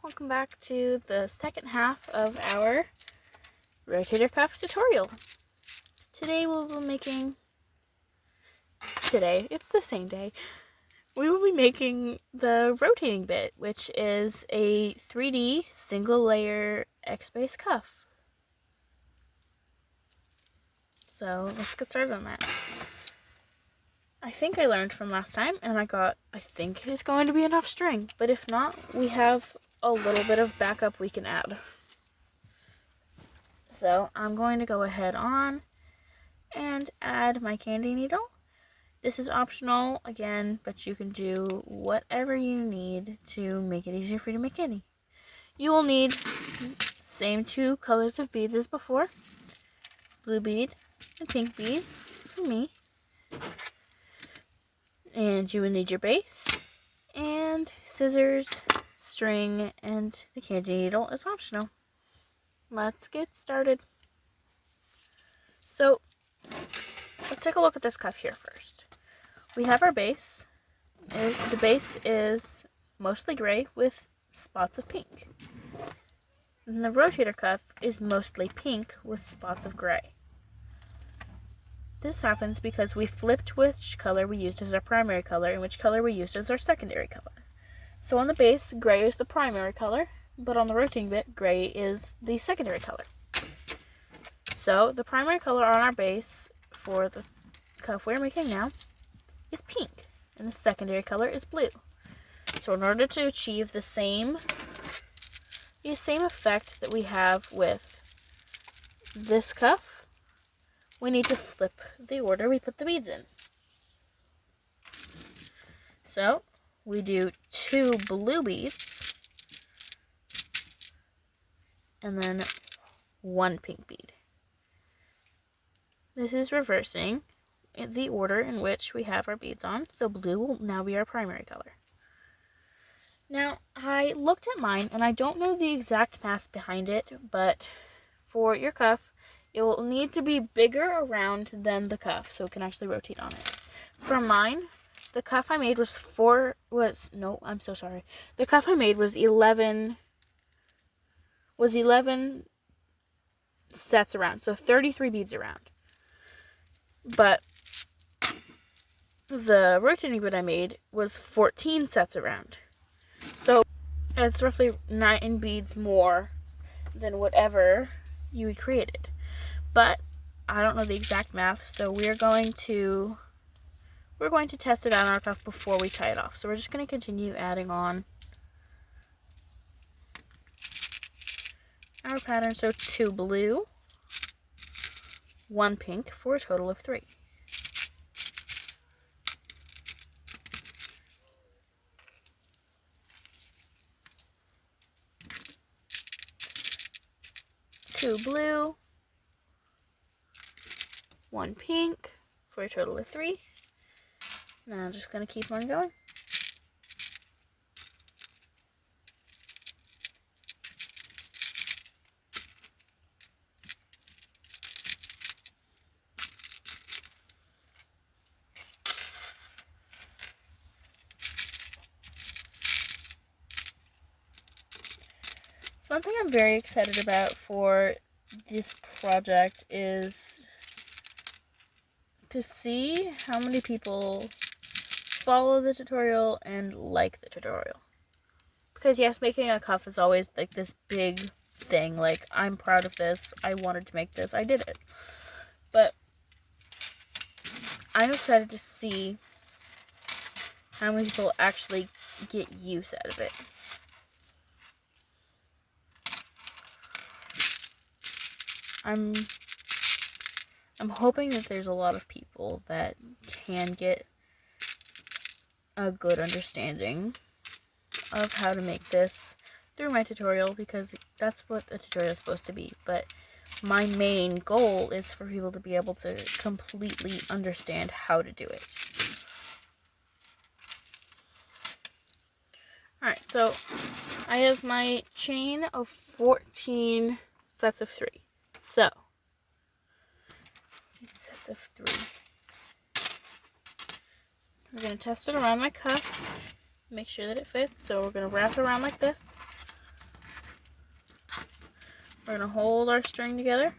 welcome back to the second half of our rotator cuff tutorial. Today it's the same day, we will be making the rotating bit, which is a 3D single layer X-base cuff. So let's get started on that. I think I learned from last time and I think it's going to be enough string, but if not, we have a little bit of backup we can add. So I'm going to go ahead on and add my Kandi needle. This is optional again, but you can do whatever you need to make it easier for you to make Kandi. You will need same two colors of beads as before, blue bead and pink bead for me. And you will need your base and scissors, string, and the Kandi needle is optional. Let's get started. So let's take a look at this cuff here first. We have our base. The base is mostly gray with spots of pink. And the rotator cuff is mostly pink with spots of gray. This happens because we flipped which color we used as our primary color and which color we used as our secondary color. So on the base, gray is the primary color, but on the rotating bit, gray is the secondary color. So the primary color on our base for the cuff we're making now is pink, and the secondary color is blue. So in order to achieve the same effect that we have with this cuff, we need to flip the order we put the beads in. So we do 2 blue beads and then 1 pink bead. This is reversing the order in which we have our beads on, so blue will now be our primary color. Now, I looked at mine, and I don't know the exact math behind it, but for your cuff, it will need to be bigger around than the cuff, so it can actually rotate on it. For mine, the cuff I made was 11 sets around, so 33 beads around. But the rotating bit I made was 14 sets around. So it's roughly 9 beads more than whatever you had created. But I don't know the exact math, so we're going to test it out on our cuff before we tie it off. So we're just going to continue adding on our pattern. So 2 blue, 1 pink for a total of 3. Two blue, 1 pink for a total of 3. Now I'm just going to keep on going. One thing I'm very excited about for this project is to see how many people follow the tutorial and like the tutorial. Because yes, making a cuff is always like this big thing, like I'm proud of this, I wanted to make this, I did it. But I'm excited to see how many people actually get use out of it. I'm hoping that there's a lot of people that can get a good understanding of how to make this through my tutorial, because that's what the tutorial is supposed to be. But my main goal is for people to be able to completely understand how to do it. Alright, so I have my chain of 14 sets of 3. So, sets of 3. We're going to test it around my cuff, make sure that it fits. So we're going to wrap it around like this. We're going to hold our string together.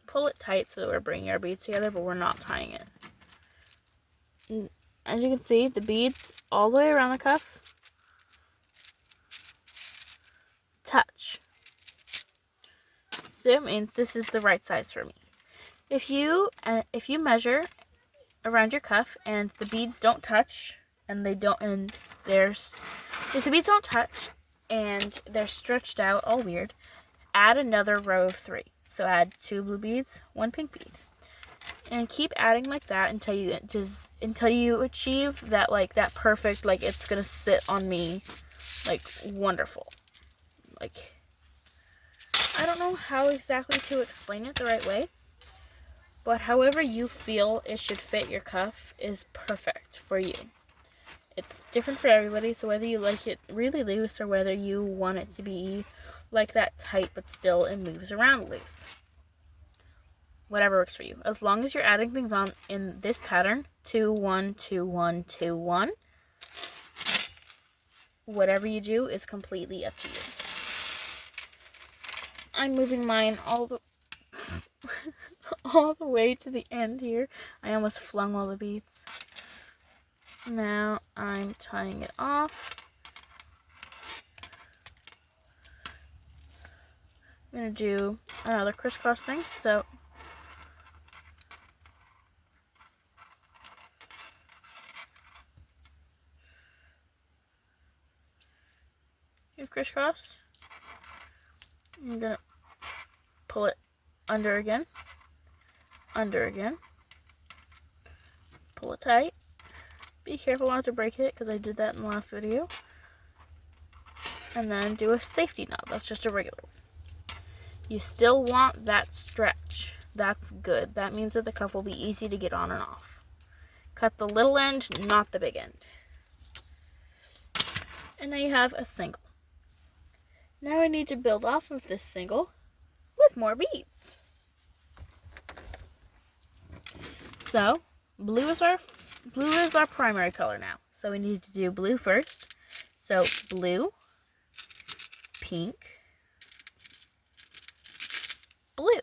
Pull it tight so that we're bringing our beads together, but we're not tying it. And as you can see, the beads all the way around the cuff touch. So it means this is the right size for me. If you measure around your cuff and the beads don't touch if the beads don't touch and they're stretched out all weird, add another row of 3. So add 2 blue beads, 1 pink bead. And keep adding like that until you achieve that, like, that perfect, like, it's gonna sit on me like wonderful. Like, I don't know how exactly to explain it the right way, but however you feel it should fit your cuff is perfect for you. It's different for everybody, so whether you like it really loose or whether you want it to be like that tight but still it moves around loose. Whatever works for you. As long as you're adding things on in this pattern, 2, 1, 2, 1, 2, 1, whatever you do is completely up to you. I'm moving mine all the way to the end here. I almost flung all the beads. Now I'm tying it off. I'm going to do another crisscross thing. So you crisscross. I'm going to pull it under again, pull it tight. Be careful not to break it because I did that in the last video. And then do a safety knot. That's just a regular one. You still want that stretch. That's good. That means that the cuff will be easy to get on and off. Cut the little end, not the big end. And now you have a single. Now I need to build off of this single with more beads. So, blue is our primary color now. So we need to do blue first. So blue, pink, blue.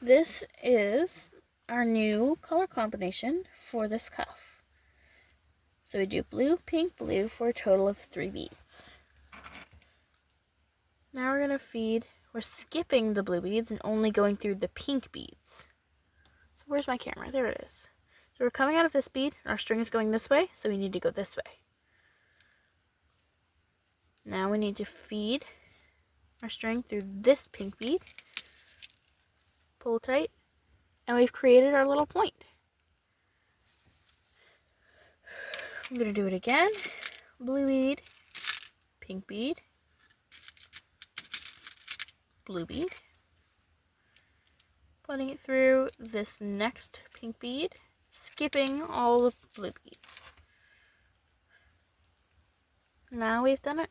This is our new color combination for this cuff. So we do blue, pink, blue for a total of 3 beads. Now we're skipping the blue beads and only going through the pink beads. So where's my camera? There it is. So we're coming out of this bead, our string is going this way, so we need to go this way. Now we need to feed our string through this pink bead, pull tight, and we've created our little point. I'm going to do it again. Blue bead, pink bead, blue bead, putting it through this next pink bead, skipping all the blue beads. Now we've done it.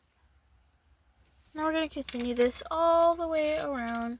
Now we're going to continue this all the way around.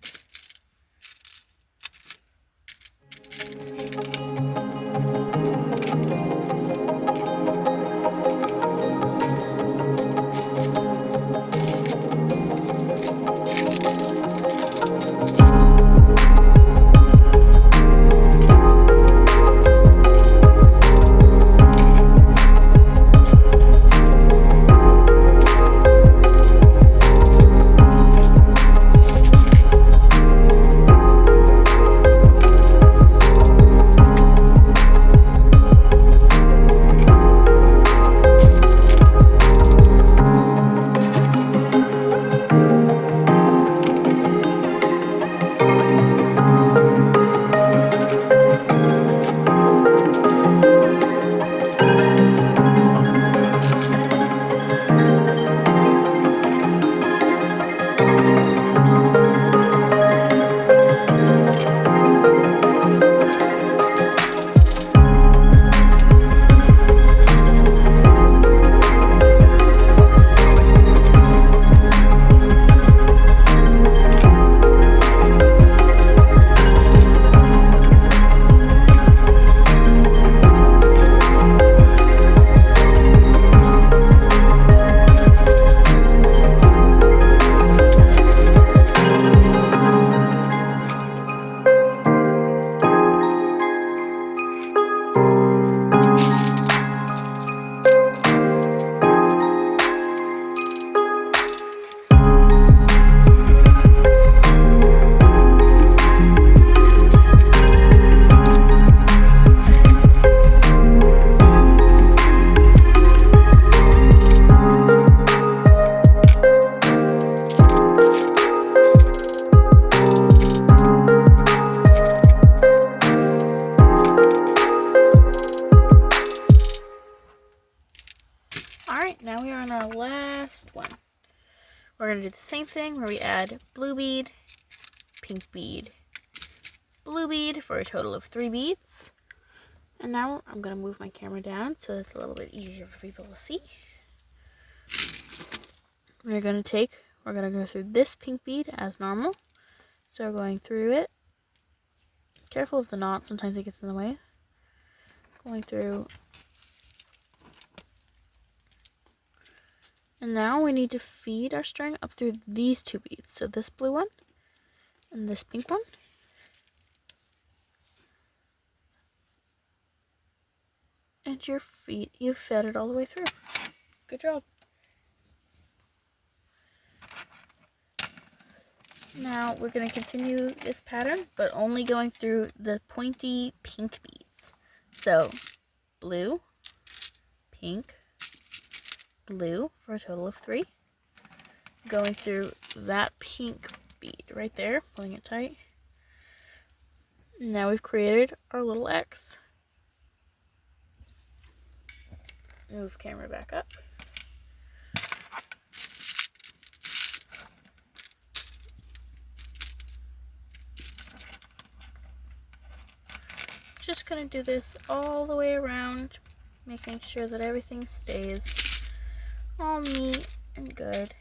Alright, now we are on our last one. We're going to do the same thing where we add blue bead, pink bead, blue bead for a total of 3 beads. And now I'm going to move my camera down so it's a little bit easier for people to see. We're going to go through this pink bead as normal. So we're going through it. Careful of the knot, sometimes it gets in the way. Going through. And now we need to feed our string up through these 2 beads. So this blue one and this pink one. And you've fed it all the way through. Good job. Now we're going to continue this pattern, but only going through the pointy pink beads. So blue, pink, blue for a total of 3. Going through that pink bead right there, pulling it tight. Now we've created our little X. Move camera back up. Just gonna do this all the way around, making sure that everything stays all neat and good.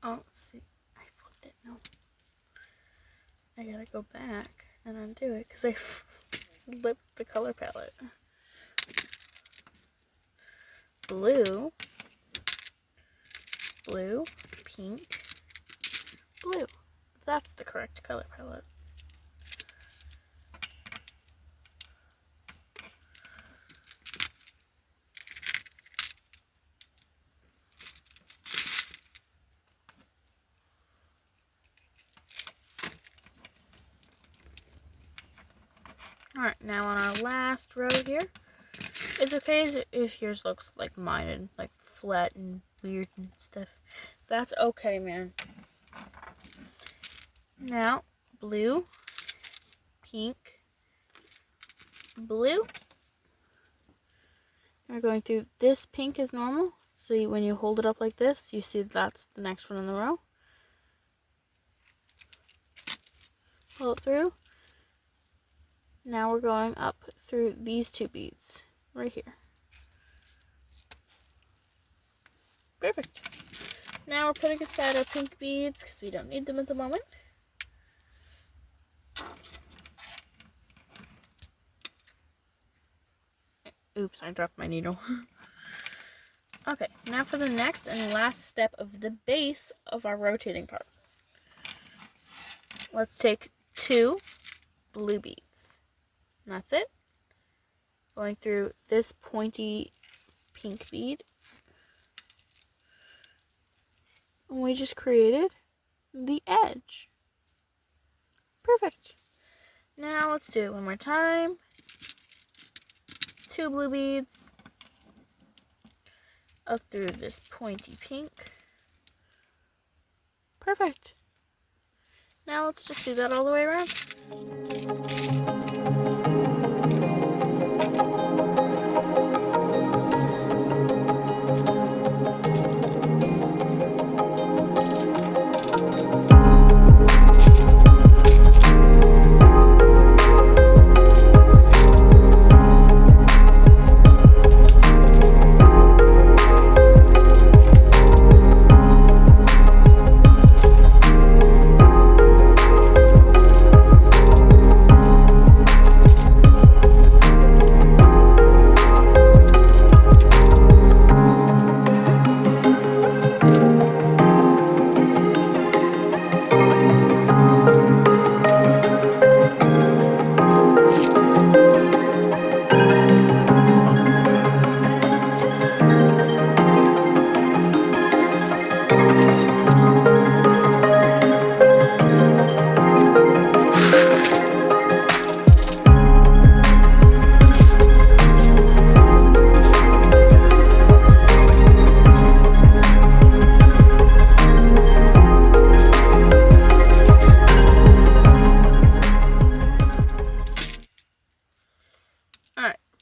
Oh, see, I flipped it. No. I gotta go back and undo it because I flipped the color palette. Blue, blue, pink, blue. That's the correct color palette. Alright, now on our last row here, it's okay if yours looks like mine and like flat and weird and stuff. That's okay, man. Now, blue, pink, blue. We're going through this pink as normal. So when you hold it up like this, you see that's the next one in the row. Pull it through. Now we're going up through these 2 beads right here. Perfect. Now we're putting aside our pink beads because we don't need them at the moment. Oops, I dropped my needle. Okay, now for the next and last step of the base of our rotating part. Let's take 2 blue beads. And that's it. going through this pointy pink bead. And we just created the edge. Perfect. Now let's do it one more time. 2 blue beads up through this pointy pink. Perfect. Now let's just do that all the way around.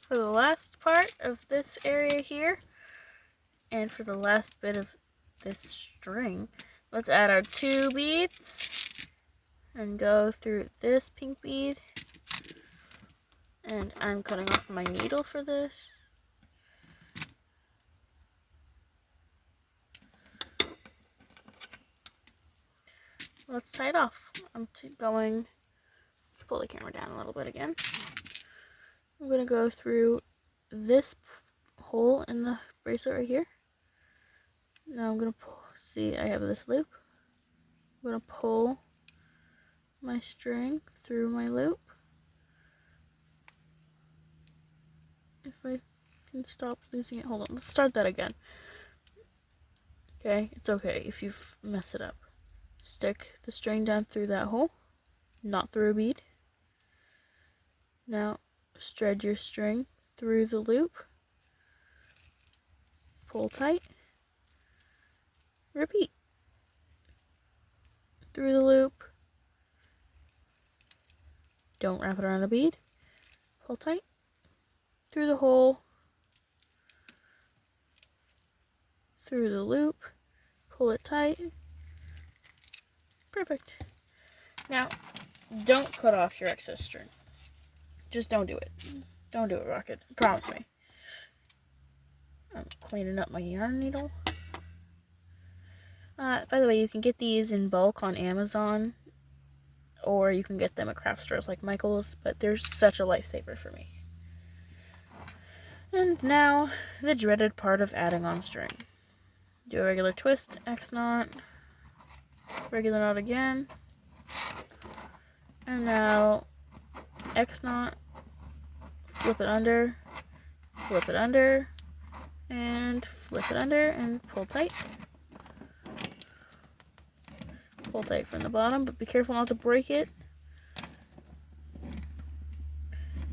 For the last part of this area here, and for the last bit of this string, let's add our 2 beads and go through this pink bead. And I'm cutting off my needle for this. Let's tie it off. Let's pull the camera down a little bit again. I'm going to go through this hole in the bracelet right here. Now I'm going to pull, see, I have this loop. I'm going to pull my string through my loop. If I can stop losing it, hold on, let's start that again. Okay, it's okay if you mess it up. Stick the string down through that hole, not through a bead. Now, thread your string through the loop, pull tight, repeat. Through the loop, don't wrap it around a bead, pull tight, through the hole, through the loop, pull it tight. Perfect. Now, don't cut off your excess string. Just don't do it. Don't do it, Rocket. Promise me. I'm cleaning up my yarn needle. By the way, you can get these in bulk on Amazon, or you can get them at craft stores like Michael's, but they're such a lifesaver for me. And now, the dreaded part of adding on string. Do a regular twist, X knot, regular knot again, and now X knot, flip it under, and flip it under, and pull tight. Pull tight from the bottom, but be careful not to break it.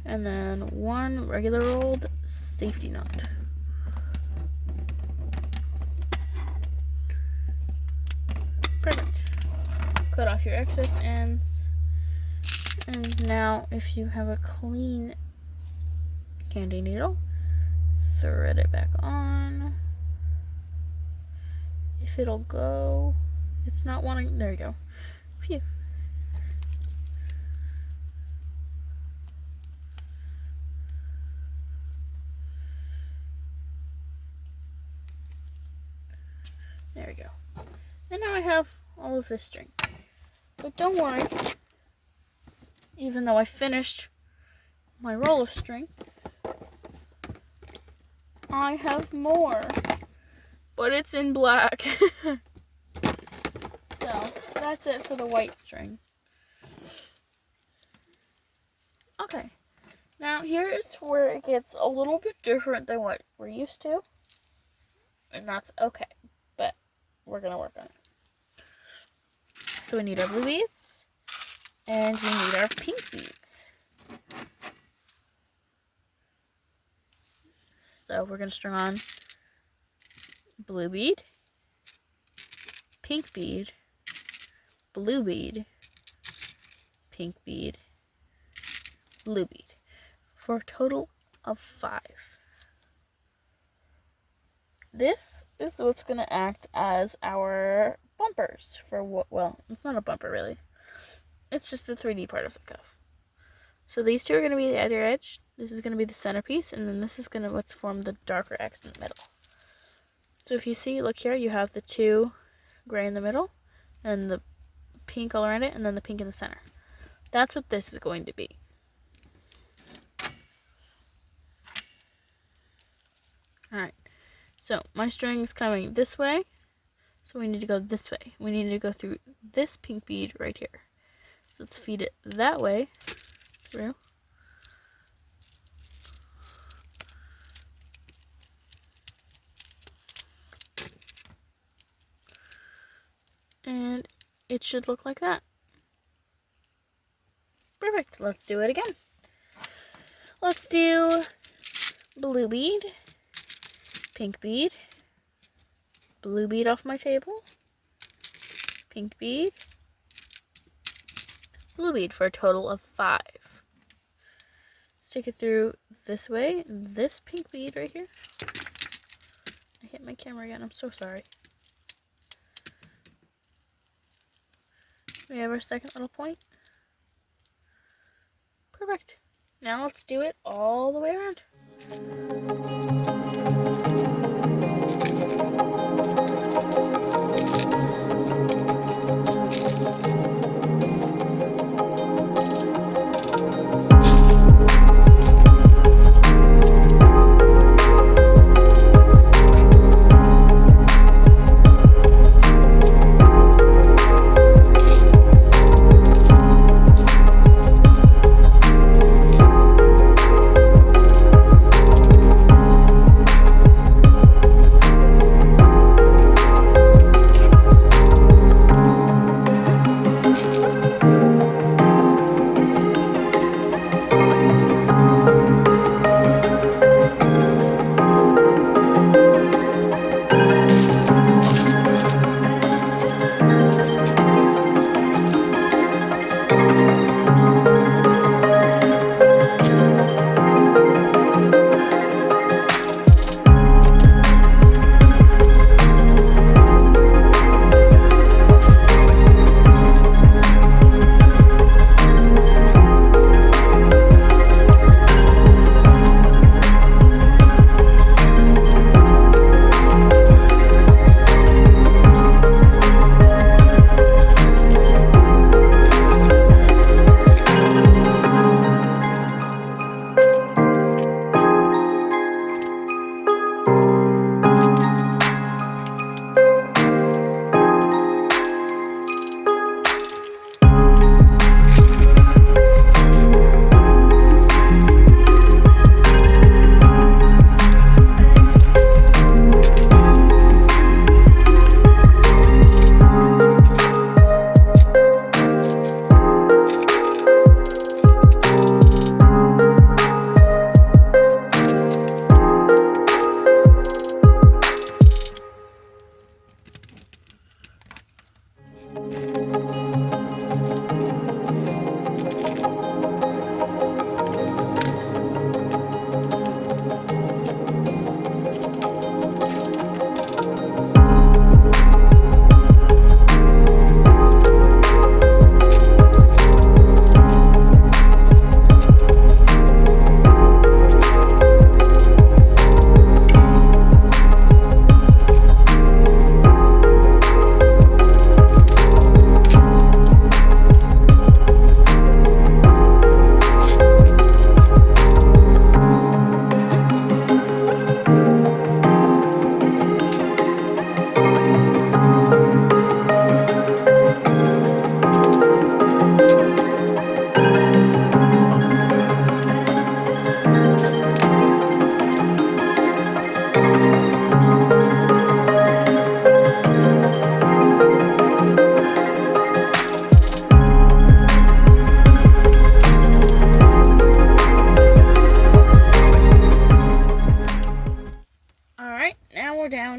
And then 1 regular old safety knot. Perfect. Cut off your excess ends. And now, if you have a clean Kandi needle, thread it back on. If it'll go, it's not wanting, there you go. Phew. There we go. And now I have all of this string. But don't worry, even though I finished my roll of string, I have more, but it's in black. So that's it for the white string. Okay, Now here's where it gets a little bit different than what we're used to. And that's okay. But we're going to work on it. So we need our blue beads. And we need our pink beads. So we're going to string on blue bead, pink bead, blue bead, pink bead, blue bead, for a total of 5. This is what's going to act as our bumpers for what, well, it's not a bumper really. It's just the 3D part of the cuff. So these two are going to be the other edge. This is going to be the centerpiece, and then this is going to what's form the darker X in the middle. So if you see, look here, you have the 2 gray in the middle, and the pink all around it, and then the pink in the center. That's what this is going to be. Alright, so my string is coming this way, so we need to go this way. We need to go through this pink bead right here. So let's feed it that way through. And it should look like that. Perfect. Let's do it again. Let's do blue bead, pink bead, blue bead off my table, pink bead, blue bead for a total of 5. Stick it through this way, this pink bead right here. I hit my camera again, I'm so sorry. We have our second little point. Perfect. Now let's do it all the way around.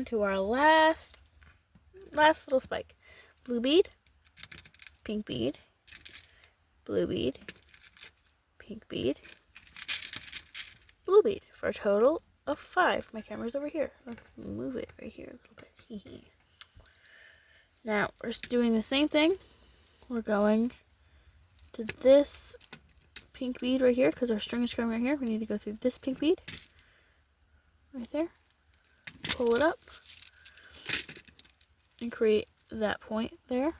into our last little spike. Blue bead, pink bead, blue bead, pink bead, blue bead, for a total of 5. My camera's over here. Let's move it right here a little bit. Now, we're just doing the same thing. We're going to this pink bead right here, because our string is coming right here. We need to go through this pink bead right there, pull it up, and create that point there.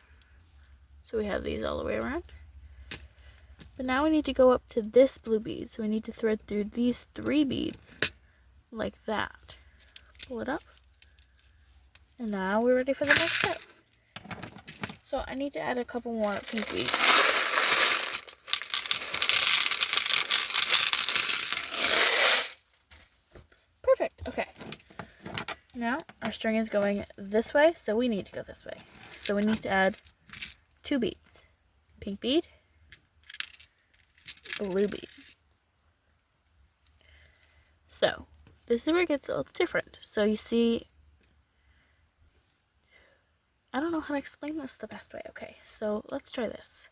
So we have these all the way around. But now we need to go up to this blue bead. So we need to thread through these 3 beads like that. Pull it up. And now we're ready for the next step. So I need to add a couple more pink beads. Perfect. Okay. Now our string is going this way, so we need to go this way. So we need to add 2 beads. Pink bead, blue bead. So this is where it gets a little different. So you see, I don't know how to explain this the best way. Okay, so let's try this.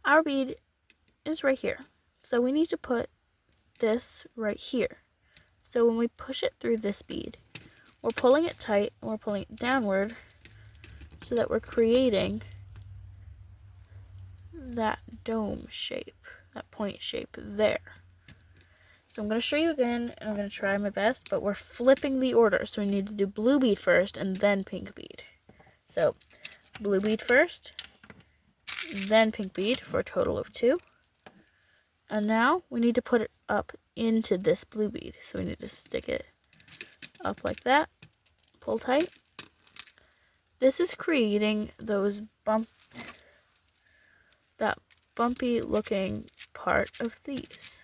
Our bead is right here. So we need to put this right here. So when we push it through this bead, we're pulling it tight and we're pulling it downward so that we're creating that dome shape, that point shape there. So I'm going to show you again, and I'm going to try my best, but we're flipping the order. So we need to do blue bead first and then pink bead. So blue bead first, then pink bead for a total of 2. And now we need to put it up into this blue bead. So we need to stick it up like that, pull tight. This is creating those that bumpy looking part of these.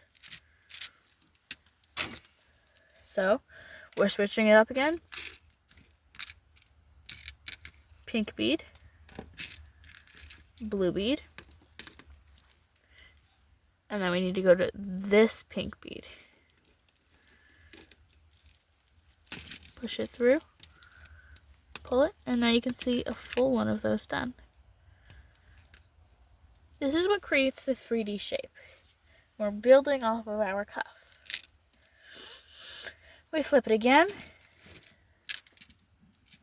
So we're switching it up again. Pink bead, blue bead, and then we need to go to this pink bead. Push it through, pull it, and now you can see a full one of those done. This is what creates the 3D shape. We're building off of our cuff. We flip it again.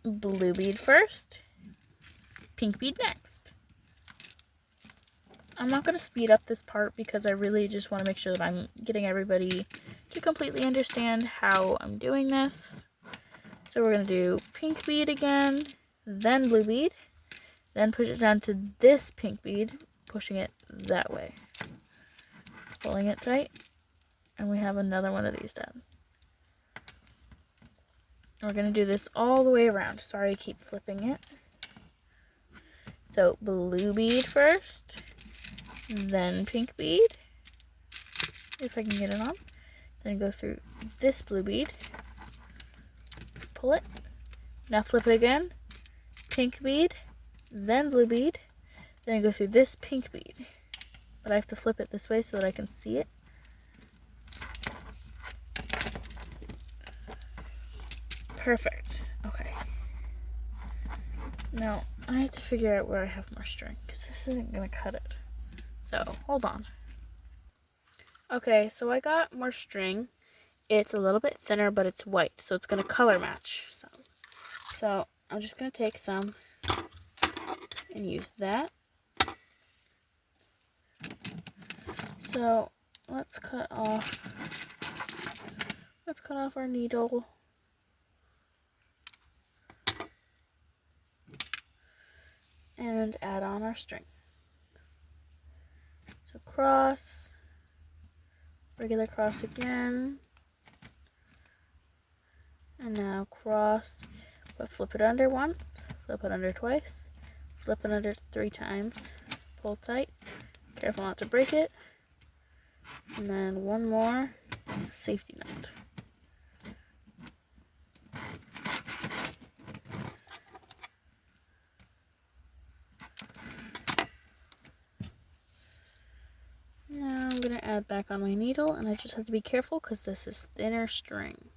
Blue bead first, pink bead next. I'm not going to speed up this part because I really just want to make sure that I'm getting everybody to completely understand how I'm doing this. So we're going to do pink bead again, then blue bead, then push it down to this pink bead, pushing it that way, pulling it tight, and we have another one of these done. We're going to do this all the way around. Sorry, I keep flipping it. So blue bead first, then pink bead, if I can get it on. Then go through this blue bead, pull it. Now flip it again, pink bead, then blue bead, then go through this pink bead. But I have to flip it this way so that I can see it. Perfect. Okay. Now, I have to figure out where I have more string, because this isn't going to cut it. So, hold on. Okay, so I got more string. It's a little bit thinner, but it's white, so it's going to color match. So, I'm just going to take some and use that. So, let's cut off our needle. And add on our string. So cross, regular cross again, and now cross, but flip it under once, flip it under twice, flip it under 3 times, pull tight, careful not to break it, and then one more safety knot. Now I'm going to add back on my needle, and I just have to be careful because this is thinner string.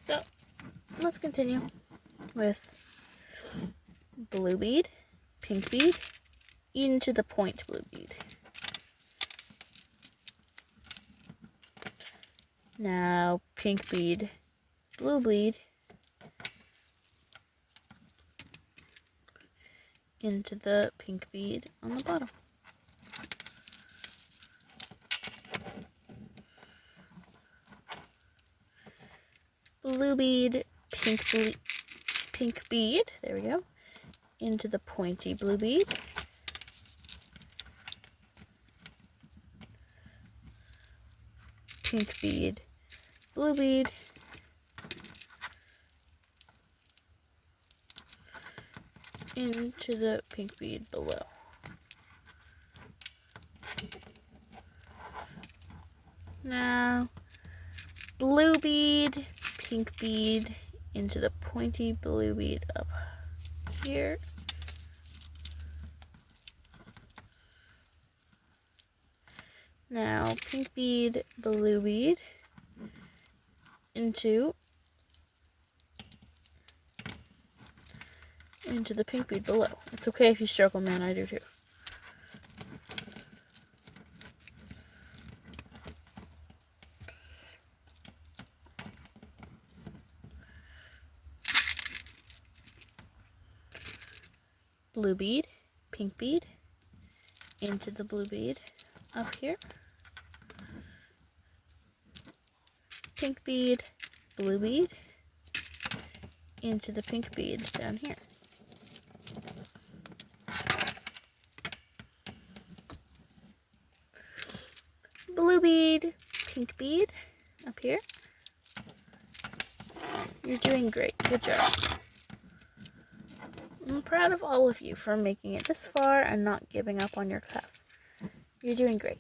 So let's continue with blue bead, pink bead, into the point blue bead. Now pink bead, blue bead, into the pink bead on the bottom. Blue bead, pink bead, there we go, into the pointy blue bead. Pink bead, blue bead, into the pink bead below. Now, blue bead, pink bead, into the pointy blue bead up here. Now, pink bead, blue bead, into the pink bead below. It's okay if you struggle, man, I do too. Blue bead, pink bead, into the blue bead up here. Pink bead, blue bead, into the pink bead down here. Blue bead, pink bead, up here. You're doing great. Good job. I'm proud of all of you for making it this far and not giving up on your cuff. You're doing great.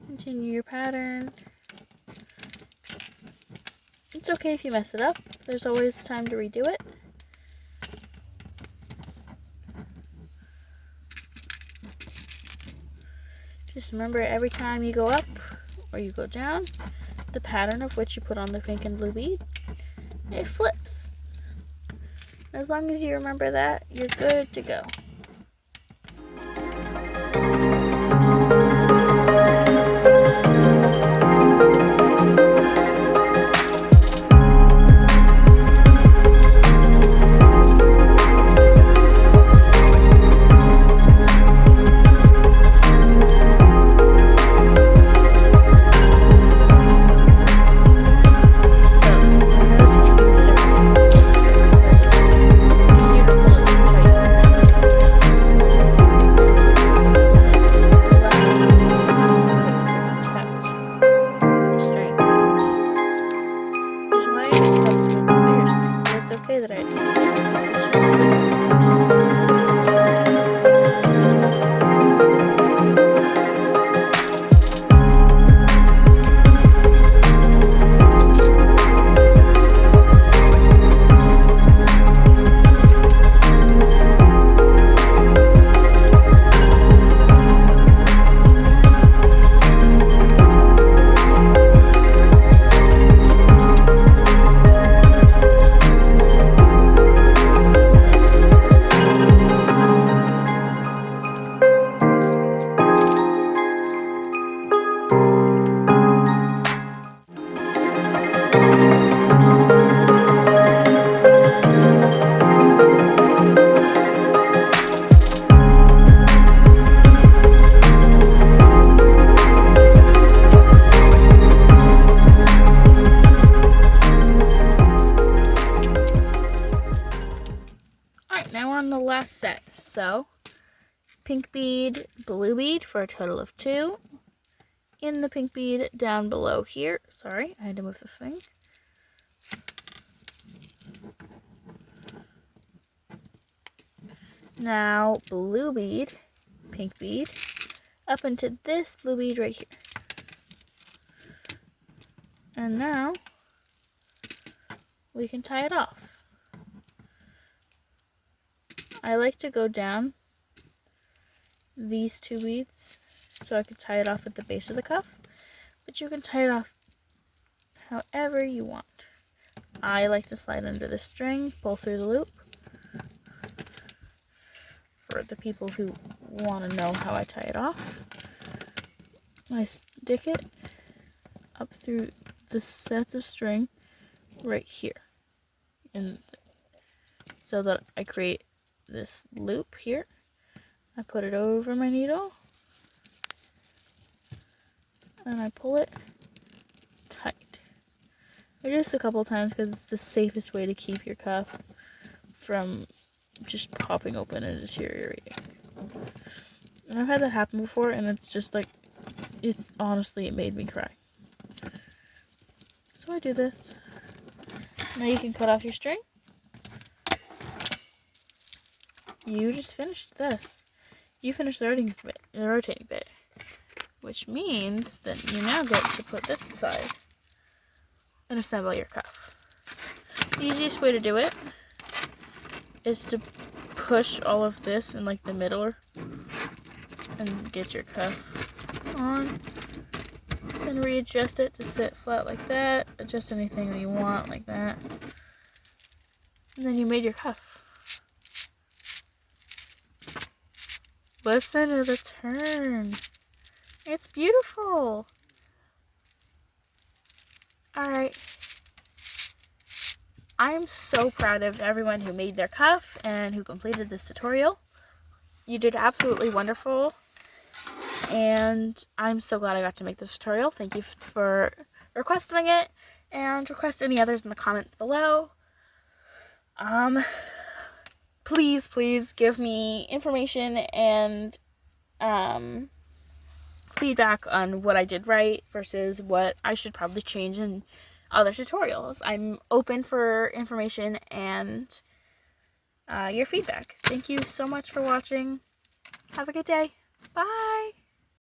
Continue your pattern. It's okay if you mess it up. There's always time to redo it. Just remember, every time you go up or you go down, the pattern of which you put on the pink and blue bead, it flips. As long as you remember that, you're good to go. Last set. So pink bead, blue bead for a total of 2. In the pink bead down below here. Sorry, I had to move the thing. Now blue bead, pink bead, up into this blue bead right here. And now we can tie it off. I like to go down these 2 beads so I can tie it off at the base of the cuff. but you can tie it off however you want. I like to slide under the string, pull through the loop. For the people who want to know how I tie it off, I stick it up through the sets of string right here, and so that I create this loop here. I put it over my needle and I pull it tight. I do this a couple times because it's the safest way to keep your cuff from just popping open and deteriorating. And I've had that happen before, and it's just like, it's honestly, it made me cry. So I do this. Now you can cut off your string. You just finished this. You finished the rotating bit, which means that you now get to put this aside and assemble your cuff. The easiest way to do it is to push all of this in like the middle and get your cuff on. And readjust it to sit flat like that. Adjust anything that you want like that. And then you made your cuff. Listen to the turn. It's beautiful. Alright. I'm so proud of everyone who made their cuff and who completed this tutorial. You did absolutely wonderful. And I'm so glad I got to make this tutorial. Thank you for requesting it, and request any others in the comments below. Please give me information and feedback on what I did right versus what I should probably change in other tutorials. I'm open for information and your feedback. Thank you so much for watching. Have a good day. Bye!